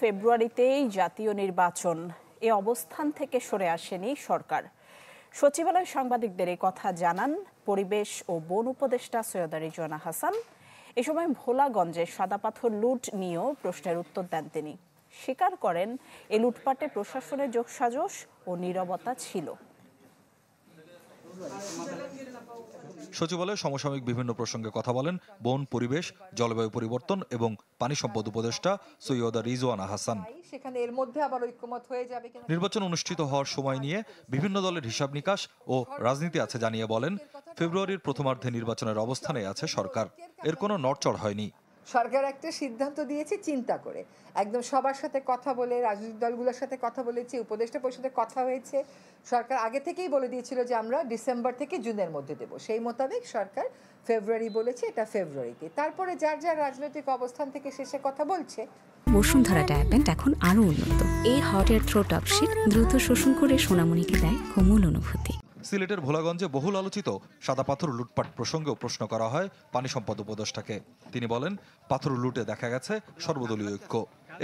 ফেব্রুয়ারিতেই জাতীয় নির্বাচন, এ অবস্থান থেকে সরে আসেনি সরকার। সচিবালয় সাংবাদিকদের এই কথা জানান পরিবেশ ও বন উপদেষ্টা সৈয়দা রিজওয়ানা হাসান। এ সময় ভোলাগঞ্জে সাদাপাথর লুট নিয়েও প্রশ্নের উত্তর দেন তিনি। স্বীকার করেন এ লুটপাটে প্রশাসনের যোগসাজশ ও নীরবতা ছিল। সচিবালয়ে সমসাময়িক বিভিন্ন প্রসঙ্গে কথা বলেন বন, পরিবেশ, জলবায়ু পরিবর্তন এবং পানি সম্পদ উপদেষ্টা সৈয়দা রিজওয়ানা হাসান। নির্বাচন অনুষ্ঠিত হওয়ার সময় নিয়ে বিভিন্ন দলের হিসাব নিকাশ ও রাজনীতি আছে জানিয়ে বলেন, ফেব্রুয়ারির প্রথমার্ধে নির্বাচনের অবস্থানে আছে সরকার। এর কোনো নড়চড় হয়নি। সরকার একটা সিদ্ধান্ত দিয়েছে চিন্তা করে, একদম সবার সাথে কথা বলে, রাজনৈতিক দলগুলোর সাথে কথা বলেছে, উপদেষ্টা পরিষদে কথা হয়েছে। সরকার আগে থেকেই বলে দিয়েছিল যে আমরা ডিসেম্বর থেকে জুনের মধ্যে দেব। সেই মোতাবেক সরকার ফেব্রুয়ারি বলেছে, এটা ফেব্রুয়ারিতে। তারপরে যার যার রাজনৈতিক অবস্থান থেকে শেষে কথা বলছে। বসুন্ধরা ডায়াপেন্ট এখন আরো উন্নত। এই hot air through top sheet দ্রুত শোষণ করে সোনামণিকে দেয় কোমল অনুভূতি। সিলেটের ভোলাগঞ্জে বহুল আলোচিত সাদা পাথর লুটপাট প্রসঙ্গেও প্রশ্ন করা হয় পানি সম্পদ উপদেষ্টাকে। তিনি বলেন, পাথর লুটে দেখা গেছে সর্বদলীয় ঐক্য।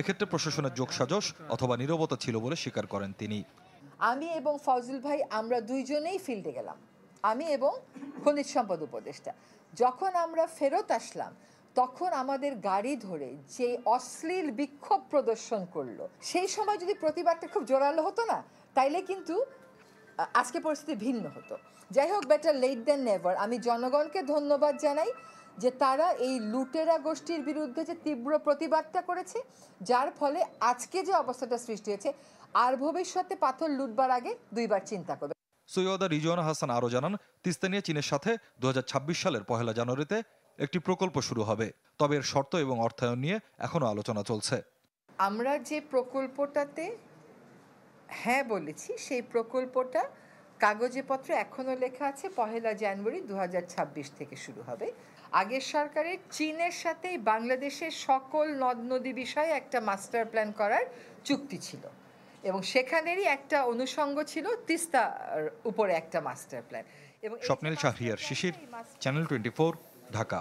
এক্ষেত্রে প্রশাসনের যোগসাজশ অথবা নীরবতা ছিল বলে স্বীকার করেন তিনি। আমি এবং ফজল ভাই আমরা দুইজনেই ফিল্ডে গেলাম, আমি এবং খনিজ সম্পদ উপদেষ্টা। যখন আমরা ফেরত আসলাম তখন আমাদের গাড়ি ধরে যে অশ্লীল বিক্ষোভ প্রদর্শন করলো, সেই সময় যদি প্রতিবাদটা খুব জোরালো হতো না, তাইলে কিন্তু আজকে পরিস্থিতি ভিন্ন হতো। যাই হোক, বেটার লেট দ্যান নেভার। আমি জনগণকে ধন্যবাদ জানাই যে তারা এই লুটেরা গোষ্ঠীর বিরুদ্ধে যে তীব্র প্রতিবাদটা করেছে, যার ফলে আজকে যে অবস্থাটা সৃষ্টি হয়েছে, আর ভবিষ্যতে পাথর লুটবার আগে দুইবার চিন্তা করবে। সৈয়দা রিজওয়ানা হাসান আরও জানান, তিস্তা নিয়ে চীনের সাথে 2026 সালের 1 জানুয়ারিতে একটি প্রকল্প শুরু হবে। তবে এর শর্ত এবং অর্থায়ন নিয়ে এখনো আলোচনা চলছে। আমরা যে প্রকল্পটাতে হ্যাঁ বলেছি, সেই প্রকল্পটা কাগজে পত্রে এখনো লেখা আছে 1 জানুয়ারি 2026 থেকে শুরু হবে। আগের সরকারের চীনের সাথে বাংলাদেশের সকল নদ নদী বিষয়ে একটা মাস্টার প্ল্যান করার চুক্তি ছিল, এবং সেখানেরই একটা অনুষঙ্গ ছিল তিস্তার উপরে একটা মাস্টার প্ল্যান। স্বপ্নিল শাহরিয়ার শিশির, চ্যানেল 24, ঢাকা।